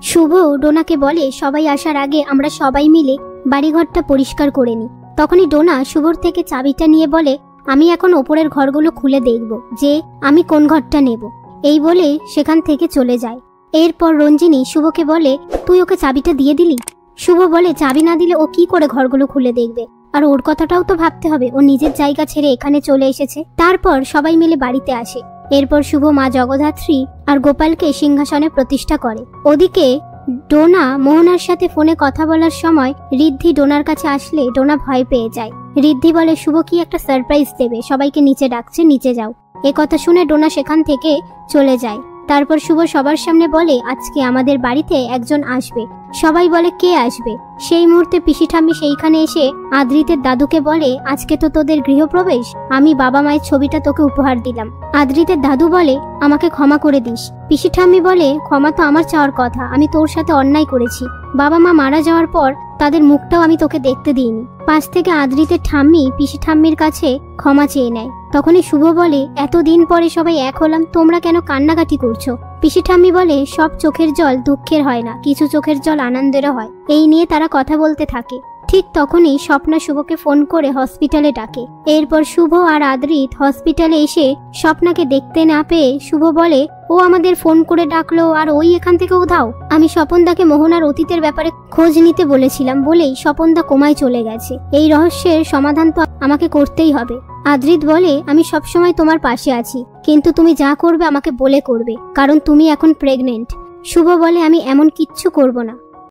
শুভ ডোনাকে বলে সবাই আসার আগে আমরা সবাই মিলে বাড়িঘরটা পরিষ্কার করে নিই। তখনই ডোনা শুভর থেকে চাবিটা নিয়ে বলে আমি এখন ওপরের ঘরগুলো খুলে দেখব যে আমি কোন ঘরটা নেব। এই বলে সেখান থেকে চলে যায়। এরপর রঞ্জিনী শুভকে বলে তুই ওকে চাবিটা দিয়ে দিলি? শুভ বলে চাবি না দিলে ও কি করে ঘরগুলো খুলে দেখবে, আর ওর কথাটাও তো ভাবতে হবে, ও নিজের জায়গা ছেড়ে এখানে চলে এসেছে। তারপর সবাই মিলে বাড়িতে আসে। এরপর শুভ মা জগদ্ধাত্রী আর গোপালকে সিংহাসনে প্রতিষ্ঠা করে। ওদিকে ডোনা মোহনার সাথে ফোনে কথা বলার সময় ঋদ্ধি ডোনার কাছে আসলে ডোনা ভয় পেয়ে যায়। ঋদ্ধি বলে শুভ কি একটা সারপ্রাইজ দেবে, সবাইকে নিচে ডাকছে, নিচে যাও। এ কথা শুনে ডোনা সেখান থেকে চলে যায়। তারপর শুভ সবার সামনে বলে আজকে আমাদের বাড়িতে একজন আসবে। সবাই বলে কে আসবে? সেই মুহূর্তে পিসি ঠাম্মি সেইখানে এসে আদ্রিতের দাদুকে বলে আজকে তো তোদের গৃহপ্রবেশ, আমি বাবা মায়ের ছবিটা তোকে উপহার দিলাম। আদ্রিতের দাদু বলে আমাকে ক্ষমা করে দিস। পিসি ঠাম্মি বলে ক্ষমা তো আমার চাওয়ার কথা, আমি তোর সাথে অন্যায় করেছি। বাবা মা মারা যাওয়ার পর তাদের মুখটাও আমি তোকে দেখতে দিইনি। পাশ থেকে আদ্রিতের ঠাম্মি পিসি ঠাম্মির কাছে ক্ষমা চেয়ে নেয়। তখনই শুভ বলে এতদিন পরে সবাই এক হলাম, তোমরা কেন কান্নাকাটি করছো? পিসি ঠাম্মি বলে সব চোখের জল দুঃখের হয় না, কিছু চোখের জল আনন্দেরও হয়। এই নিয়ে তারা কথা বলতে থাকে। ঠিক তখনই স্বপ্না শুভকে ফোন করে হসপিটালে ডাকে। এরপর শুভ আর আদ্রিত হসপিটালে এসে স্বপ্নাকে দেখতে না পেয়ে শুভ বলে ও আমাদের ফোন করে ডাকলো আর ওই এখান থেকে উধাও। আমি স্বপনদাকে মোহনার অতীতের ব্যাপারে খোঁজ নিতে বলেছিলাম বলেই স্বপনদা কোমায় চলে গেছে। এই রহস্যের সমাধান তো আমাকে করতেই হবে। আদ্রিত বলে আমি সবসময় তোমার পাশে আছি, কিন্তু তুমি যা করবে আমাকে বলে করবে, কারণ তুমি এখন প্রেগনেন্ট। শুভ বলে আমি এমন কিচ্ছু করব না।